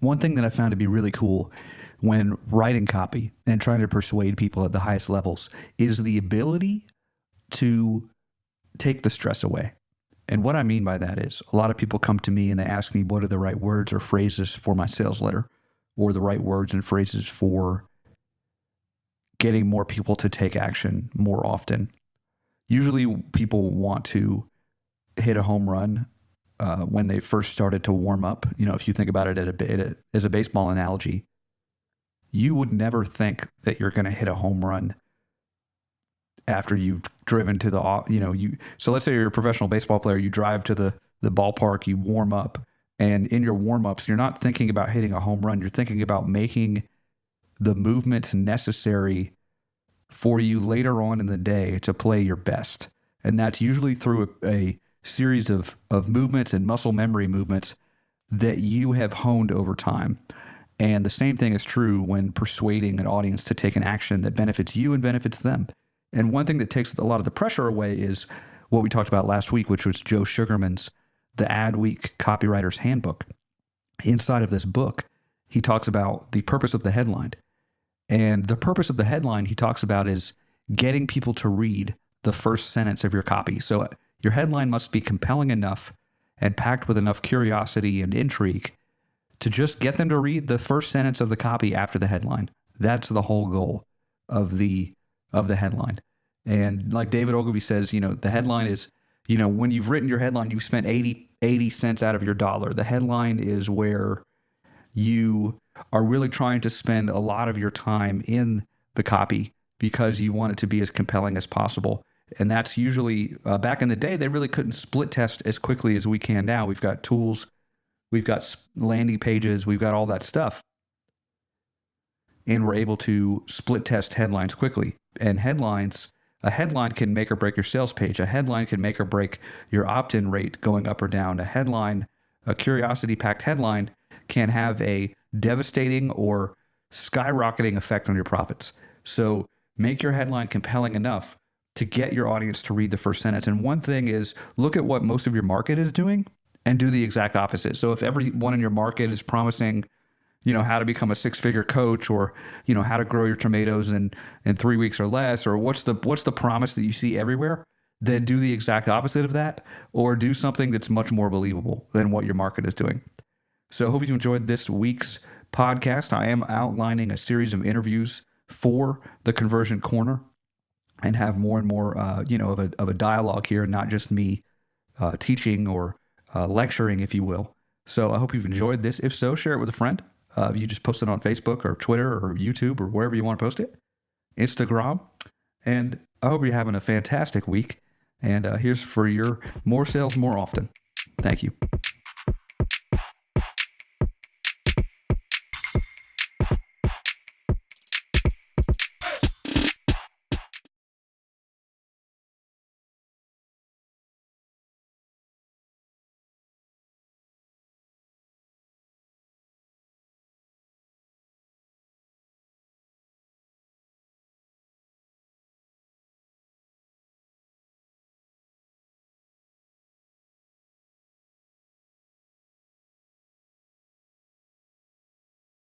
one thing that I found to be really cool when writing copy and trying to persuade people at the highest levels is the ability to take the stress away. And what I mean by that is a lot of people come to me and they ask me what are the right words or phrases for my sales letter, or the right words and phrases for getting more people to take action more often. Usually people want to hit a home run when they first started to warm up. You know, if you think about it as a baseball analogy, you would never think that you're going to hit a home run after you've driven to so let's say you're a professional baseball player, you drive to the ballpark, you warm up, and in your warm-ups, you're not thinking about hitting a home run. You're thinking about making the movements necessary for you later on in the day to play your best. And that's usually through a series of movements and muscle memory movements that you have honed over time. And the same thing is true when persuading an audience to take an action that benefits you and benefits them. And one thing that takes a lot of the pressure away is what we talked about last week, which was Joe Sugarman's The Adweek Copywriter's Handbook. Inside of this book, he talks about the purpose of the headline. And the purpose of the headline he talks about is getting people to read the first sentence of your copy. So your headline must be compelling enough and packed with enough curiosity and intrigue to just get them to read the first sentence of the copy after the headline. That's the whole goal of the headline. And like David Ogilvy says, the headline is, when you've written your headline, you've spent 80 cents out of your dollar. The headline is where you are really trying to spend a lot of your time in the copy because you want it to be as compelling as possible. And that's usually, back in the day, they really couldn't split test as quickly as we can now. We've got tools, we've got landing pages, we've got all that stuff. And we're able to split test headlines quickly. And a headline can make or break your sales page. A headline can make or break your opt-in rate going up or down. A curiosity-packed headline can have a devastating or skyrocketing effect on your profits. So make your headline compelling enough to get your audience to read the first sentence. And one thing is, look at what most of your market is doing and do the exact opposite. So if everyone in your market is promising, how to become a six-figure coach, or, how to grow your tomatoes in 3 weeks or less, or what's the promise that you see everywhere, then do the exact opposite of that, or do something that's much more believable than what your market is doing. So I hope you enjoyed this week's podcast. I am outlining a series of interviews for the Conversion Corner and have more and more, of a dialogue here, not just me teaching or lecturing, if you will. So I hope you've enjoyed this. If so, share it with a friend. You just post it on Facebook or Twitter or YouTube or wherever you want to post it, Instagram. And I hope you're having a fantastic week. And here's for your more sales more often. Thank you.